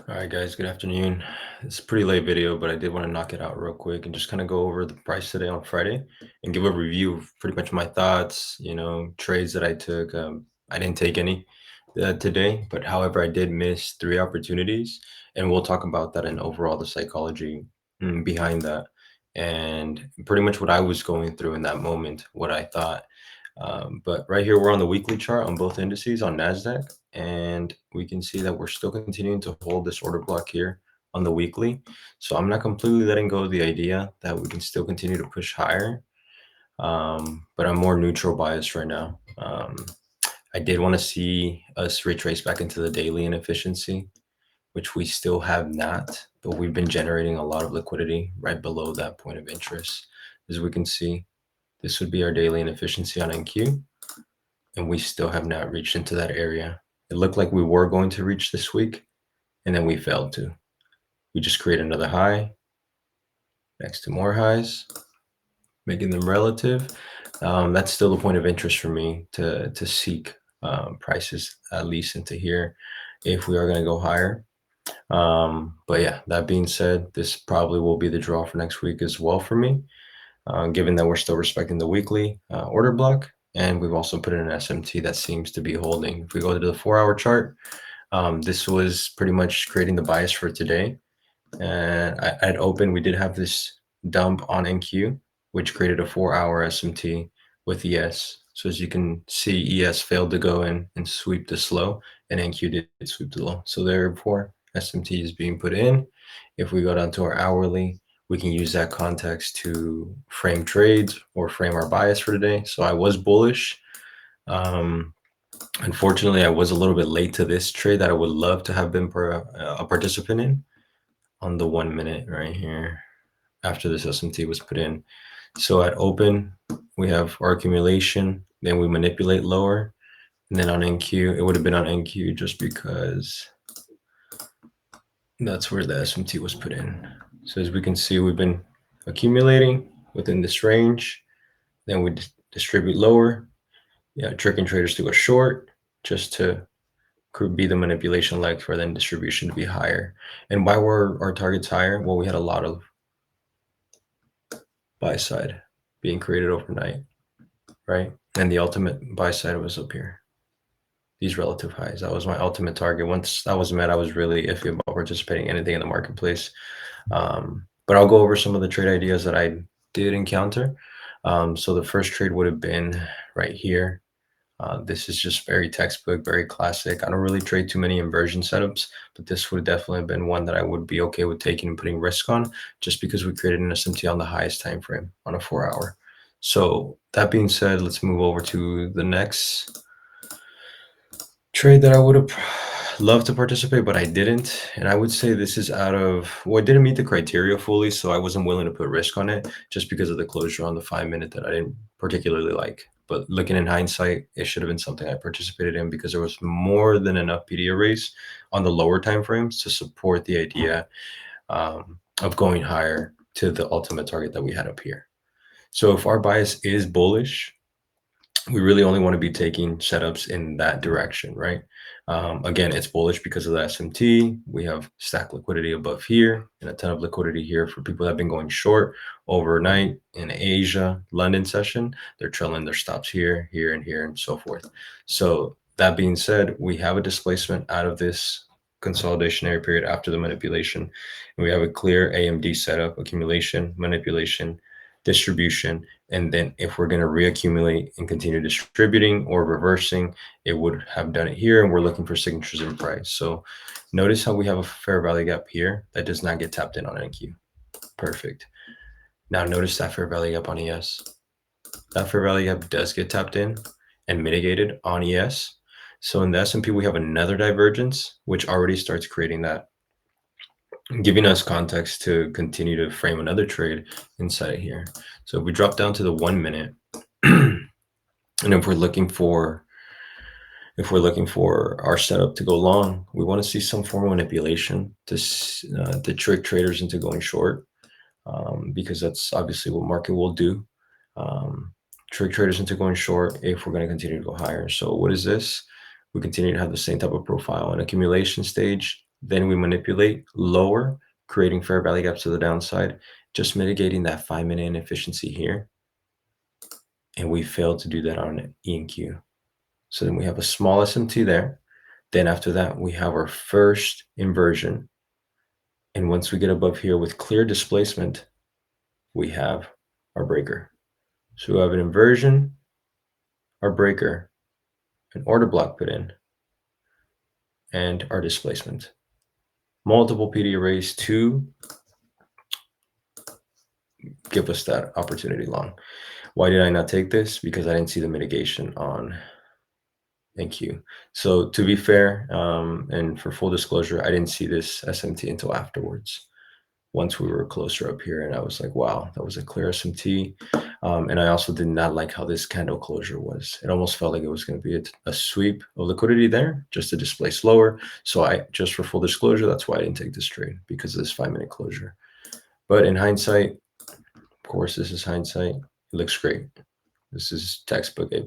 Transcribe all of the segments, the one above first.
All right, guys, good afternoon. It's a pretty late video, but I did want to knock it out real quick and just kind of go over the price today on Friday and give a review of pretty much my thoughts, trades that I took. I didn't take any today, but however, I did miss three opportunities, and we'll talk about that and overall the psychology behind that and pretty much what I was going through in that moment, what I thought. But right here, we're on the weekly chart on both indices on NASDAQ, and we can see that we're still continuing to hold this order block here on the weekly. So I'm not completely letting go of the idea that we can still continue to push higher, but I'm more neutral biased right now. I did want to see us retrace back into the daily inefficiency, which we still have not, but we've been generating a lot of liquidity right below that point of interest. As we can see, this would be our daily inefficiency on NQ, and we still have not reached into that area. It looked like we were going to reach this week, and then we failed to. We just create another high next to more highs, making them relative. That's still the point of interest for me to seek prices at least into here if we are going to go higher. But yeah, that being said, this probably will be the draw for next week as well for me, given that we're still respecting the weekly order block. And we've also put in an SMT that seems to be holding. If we go to the 4-hour chart, this was pretty much creating the bias for today. And at open, we did have this dump on NQ, which created a 4-hour SMT with ES. So as you can see, ES failed to go in and sweep the slow, and NQ did sweep the low. So therefore, SMT is being put in. If we go down to our hourly, we can use that context to frame trades or frame our bias for today. So I was bullish. Unfortunately, I was a little bit late to this trade that I would love to have been a participant in on the 1 minute right here after this SMT was put in. So at open, we have our accumulation, then we manipulate lower, and then on NQ, it would have been on NQ just because that's where the SMT was put in. So as we can see, we've been accumulating within this range, then we distribute lower, tricking traders to go short just to could be the manipulation leg for then distribution to be higher. And why were our targets higher? Well, we had a lot of buy side being created overnight, right? And the ultimate buy side was up here. These relative highs. That was my ultimate target. Once that was met, I was really iffy about participating in anything in the marketplace. But I'll go over some of the trade ideas that I did encounter. So the first trade would have been right here. This is just very textbook, very classic. I don't really trade too many inversion setups, but this would definitely have been one that I would be okay with taking and putting risk on, just because we created an SMT on the highest time frame on a 4-hour. So that being said, let's move over to the next trade that I would have loved to participate, but I didn't. And I would say this is it didn't meet the criteria fully, so I wasn't willing to put risk on it just because of the closure on the 5-minute that I didn't particularly like. But looking in hindsight, it should have been something I participated in because there was more than enough PD arrays on the lower time frames to support the idea of going higher to the ultimate target that we had up here. So if our bias is bullish, we really only want to be taking setups in that direction, right? Again, it's bullish because of the SMT. We have stack liquidity above here and a ton of liquidity here for people that have been going short overnight in Asia, London session. They're trailing their stops here, here, and here, and so forth. So that being said, we have a displacement out of this consolidationary period after the manipulation. And we have a clear AMD setup, accumulation, manipulation, distribution, and then if we're going to reaccumulate and continue distributing or reversing, it would have done it here, and we're looking for signatures in price. So notice how we have a fair value gap here that does not get tapped in on NQ. Perfect. Now notice that fair value gap on ES. That fair value gap does get tapped in and mitigated on ES. So in the S&P, we have another divergence, which already starts creating that, giving us context to continue to frame another trade inside of here. So if we drop down to the 1 minute, and if we're looking for our setup to go long, we want to see some form of manipulation to trick traders into going short, because that's obviously what market will do. Trick traders into going short if we're going to continue to go higher. So what is this? We continue to have the same type of profile, an accumulation stage, Then we manipulate lower, creating fair value gaps to the downside, just mitigating that 5-minute inefficiency here. And we failed to do that on E and Q. So then we have a small SMT there. Then after that, we have our first inversion. And once we get above here with clear displacement, we have our breaker. So we have an inversion, our breaker, an order block put in, and our displacement. Multiple PD arrays to give us that opportunity long. Why did I not take this? Because I didn't see the mitigation on NQ. So to be fair, and for full disclosure, I didn't see this SMT until afterwards. Once we were closer up here, and I was like, wow, that was a clear SMT. And I also did not like how this candle closure was. It almost felt like it was going to be a sweep of liquidity there just to displace lower. So just for full disclosure, that's why I didn't take this trade, because of this 5-minute closure. But in hindsight, of course, this is hindsight. It looks great. This is textbook A+,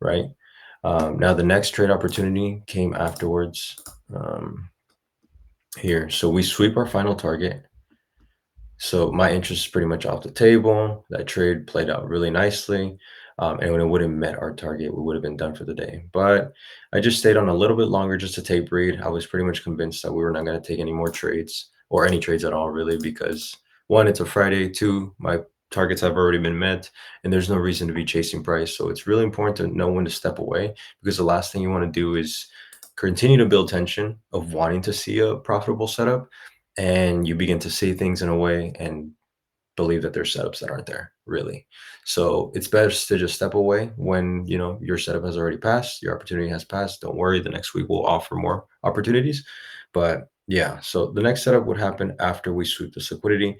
right? Now the next trade opportunity came afterwards here. So we sweep our final target. So my interest is pretty much off the table. That trade played out really nicely. And when it would have met our target, we would have been done for the day. But I just stayed on a little bit longer just to tape read. I was pretty much convinced that we were not going to take any more trades, or any trades at all, really, because one, it's a Friday. Two, my targets have already been met, and there's no reason to be chasing price. So it's really important to know when to step away, because the last thing you want to do is continue to build tension of wanting to see a profitable setup, and you begin to see things in a way and believe that there's setups that aren't there, really. So it's best to just step away when your setup has already passed, your opportunity has passed. Don't worry, the next week will offer more opportunities. But yeah, so the next setup would happen after we sweep this liquidity.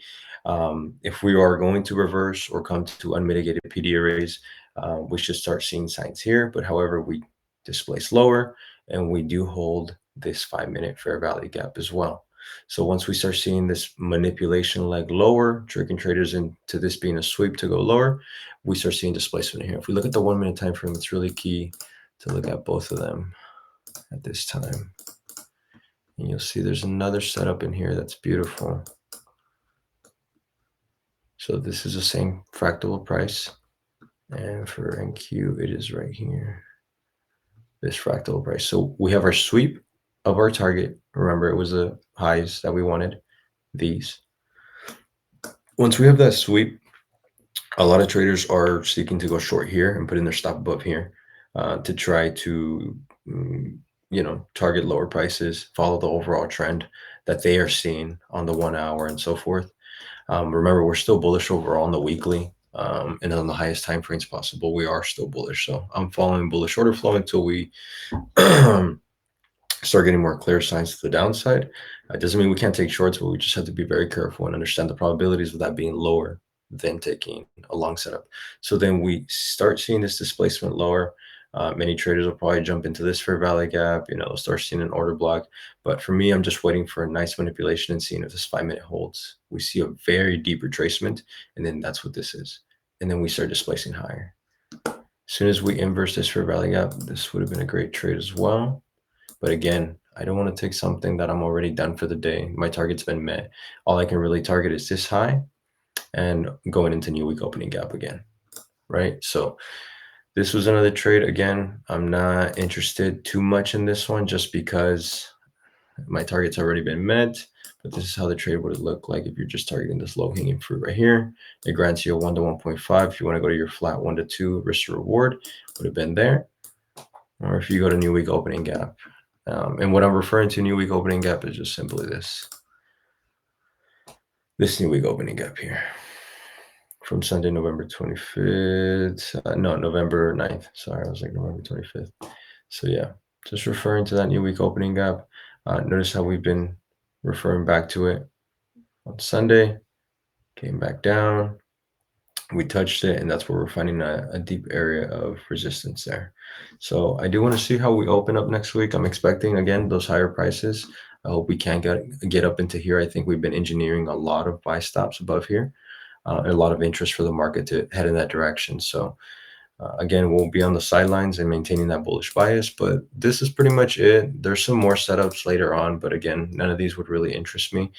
If we are going to reverse or come to unmitigated PD arrays, we should start seeing signs here. But however, we displace lower, and we do hold this 5-minute fair value gap as well. So once we start seeing this manipulation leg lower, tricking traders into this being a sweep to go lower, we start seeing displacement here. If we look at the 1-minute time frame, it's really key to look at both of them at this time. And you'll see there's another setup in here that's beautiful. So this is the same fractal price. And for NQ, it is right here, this fractal price. So we have our sweep of our target. Remember, it was the highs that we wanted, these. Once we have that sweep, a lot of traders are seeking to go short here and put in their stop above here to try to, target lower prices, follow the overall trend that they are seeing on the 1 hour and so forth. Remember, we're still bullish overall on the weekly, and on the highest time frames possible, we are still bullish. So I'm following bullish order flow until we start getting more clear signs to the downside. It doesn't mean we can't take shorts, but we just have to be very careful and understand the probabilities of that being lower than taking a long setup. So then we start seeing this displacement lower. Many traders will probably jump into this fair value gap, start seeing an order block. But for me, I'm just waiting for a nice manipulation and seeing if this 5-minute holds. We see a very deep retracement, and then that's what this is. And then we start displacing higher. As soon as we inverse this fair value gap, this would have been a great trade as well. But again, I don't want to take something that I'm already done for the day. My target's been met. All I can really target is this high and going into new week opening gap again, right? So this was another trade. Again, I'm not interested too much in this one just because my target's already been met. But this is how the trade would look like if you're just targeting this low-hanging fruit right here. It grants you a 1 to 1.5. If you want to go to your flat 1 to 2 risk to reward, would have been there. Or if you go to new week opening gap. And what I'm referring to new week opening gap is just simply this new week opening gap here from Sunday, November 25th. No, November 9th. Sorry, I was like November 25th. So yeah, just referring to that new week opening gap. Notice how we've been referring back to it on Sunday, came back down. We touched it, and that's where we're finding a deep area of resistance there. So I do want to see how we open up next week. I'm expecting, again, those higher prices. I hope we can get up into here. I think we've been engineering a lot of buy stops above here, and a lot of interest for the market to head in that direction. So Again, we'll be on the sidelines and maintaining that bullish bias, but this is pretty much it. There's some more setups later on, but again, none of these would really interest me,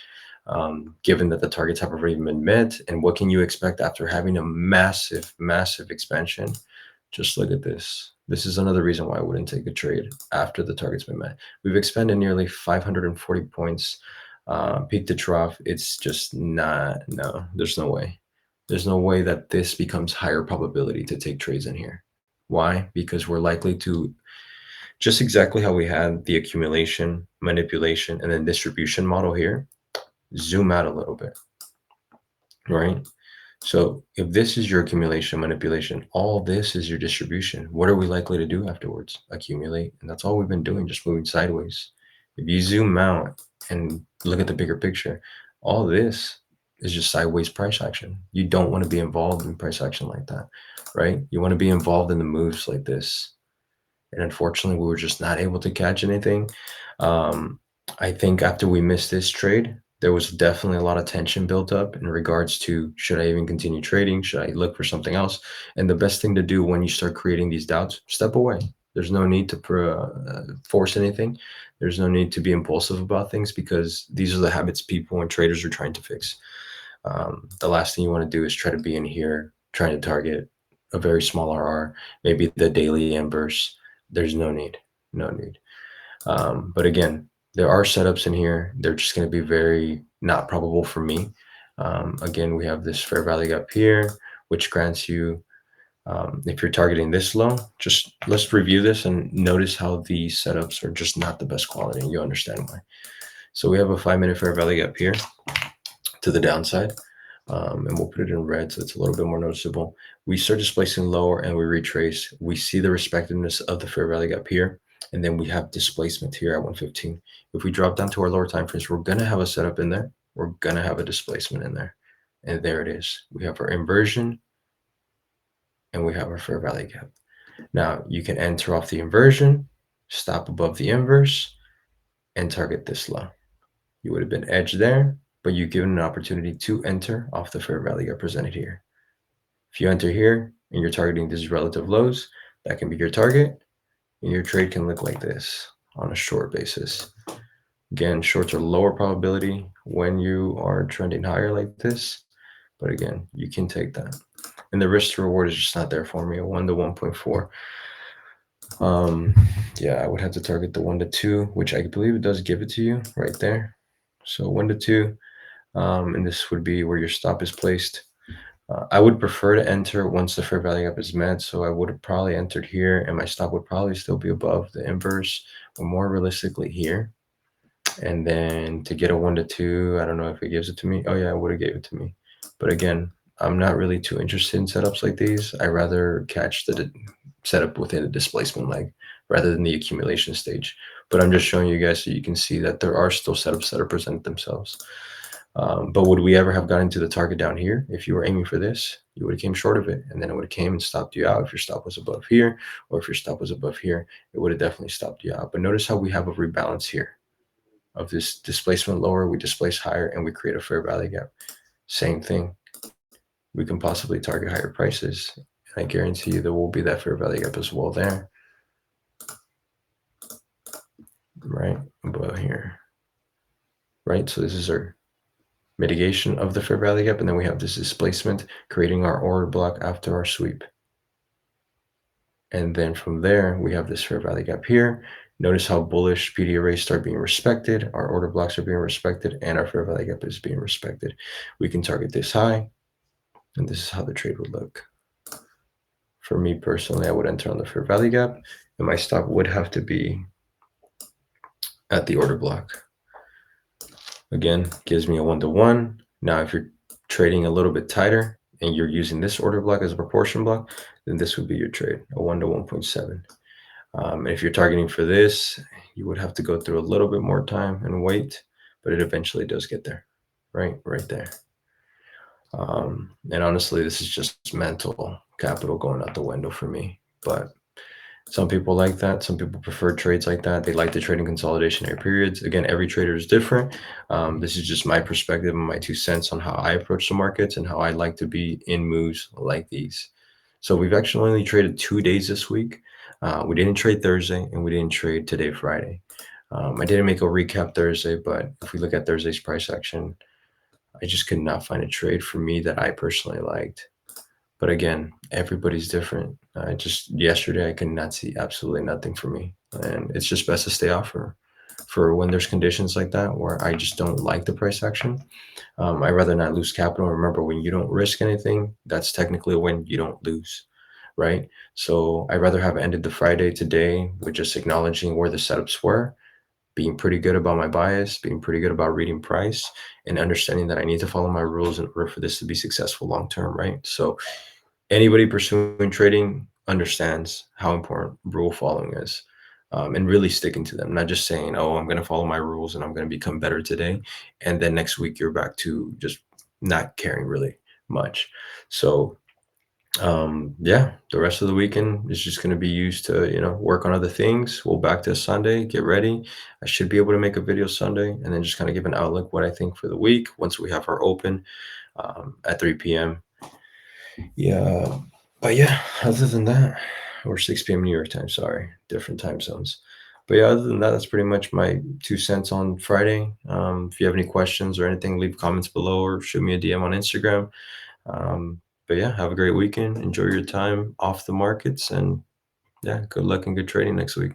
given that the targets have already been met. And what can you expect after having a massive, massive expansion? Just look at this. This is another reason why I wouldn't take a trade after the target's been met. We've expanded nearly 540 points, peak to trough. It's just not, no, there's no way. There's no way that this becomes higher probability to take trades in here. Why? Because we're likely to, just exactly how we had the accumulation, manipulation, and then distribution model here, zoom out a little bit, right? So if this is your accumulation, manipulation, all this is your distribution. What are we likely to do afterwards? Accumulate. And that's all we've been doing, just moving sideways. If you zoom out and look at the bigger picture, all this is just sideways price action. You don't want to be involved in price action like that, right? You want to be involved in the moves like this. And unfortunately, we were just not able to catch anything. I think after we missed this trade, there was definitely a lot of tension built up in regards to, should I even continue trading? Should I look for something else? And the best thing to do when you start creating these doubts, step away. There's no need to force anything. There's no need to be impulsive about things, because these are the habits people and traders are trying to fix. The last thing you want to do is try to be in here trying to target a very small RR, maybe the daily inverse. There's no need, no need. But again, there are setups in here. They're just going to be very not probable for me. Again, we have this fair value gap here, which grants you, if you're targeting this low, just let's review this and notice how these setups are just not the best quality, and you understand why. So we have a 5-minute fair value gap here to the downside. And we'll put it in red so it's a little bit more noticeable. We start displacing lower and we retrace. We see the respectiveness of the fair value gap here, and then we have displacement here at 115. If we drop down to our lower time frames, we're going to have a setup in there. We're going to have a displacement in there. And there it is. We have our inversion and we have our fair value gap. Now you can enter off the inversion, stop above the inverse, and target this low. You would have been edged there, but you're given an opportunity to enter off the fair value gap presented here. If you enter here and you're targeting these relative lows, that can be your target, and your trade can look like this on a short basis. Again, shorts are lower probability when you are trending higher like this, but again, you can take that. And the risk to reward is just not there for me, a 1 to 1.4. Yeah, I would have to target the 1 to 2, which I believe it does give it to you right there. So 1 to 2, and this would be where your stop is placed. I would prefer to enter once the fair value gap is met, so I would have probably entered here, and my stop would probably still be above the inverse, or more realistically here. And then to get a 1 to 2, I don't know if it gives it to me. Oh yeah, it would have gave it to me. But again, I'm not really too interested in setups like these. I rather catch the setup within the displacement leg rather than the accumulation stage. But I'm just showing you guys so you can see that there are still setups that are presented themselves. But would we ever have gotten to the target down here? If you were aiming for this, you would have came short of it, and then it would have came and stopped you out. If your stop was above here, or if your stop was above here, it would have definitely stopped you out. But notice how we have a rebalance here of this displacement lower, we displace higher, and we create a fair value gap. Same thing. We can possibly target higher prices, and I guarantee you there will be that fair value gap as well there. Right above here. Right, so this is our mitigation of the fair value gap, and then we have this displacement creating our order block after our sweep. And then from there, we have this fair value gap here. Notice how bullish PD arrays start being respected, our order blocks are being respected, and our fair value gap is being respected. We can target this high, and this is how the trade would look. For me personally, I would enter on the fair value gap, and my stop would have to be at the order block. Again, gives me a 1 to 1. Now, if you're trading a little bit tighter and you're using this order block as a proportion block, then this would be your trade, a 1 to 1.7. If you're targeting for this, you would have to go through a little bit more time and wait, but it eventually does get there, right there. And honestly, this is just mental capital going out the window for me. But some people like that. Some people prefer trades like that. They like the trading consolidationary periods. Again, every trader is different. This is just my perspective and my 2 cents on how I approach the markets and how I like to be in moves like these. So we've actually only traded 2 days this week. We didn't trade Thursday and we didn't trade today, Friday. I didn't make a recap Thursday, but if we look at Thursday's price action, I just could not find a trade for me that I personally liked. But again, everybody's different. Just yesterday, I could not see absolutely nothing for me, and it's just best to stay off for when there's conditions like that where I just don't like the price action. I'd rather not lose capital. Remember, when you don't risk anything, that's technically when you don't lose, right? So I'd rather have ended the Friday today with just acknowledging where the setups were, being pretty good about my bias, being pretty good about reading price, and understanding that I need to follow my rules in order for this to be successful long term, right? So anybody pursuing trading understands how important rule following is, and really sticking to them, not just saying, oh, I'm going to follow my rules and I'm going to become better today, and then next week you're back to just not caring really much. So yeah, the rest of the weekend is just going to be used to, work on other things. We'll back to Sunday, get ready. I should be able to make a video Sunday and then just kind of give an outlook what I think for the week once we have our open at 3 p.m. Yeah, but yeah, other than that, or 6 p.m. New York time, sorry, different time zones. But yeah, other than that, that's pretty much my 2 cents on Friday. If you have any questions or anything, leave comments below or shoot me a DM on Instagram. But yeah, have a great weekend. Enjoy your time off the markets, and yeah, good luck and good trading next week.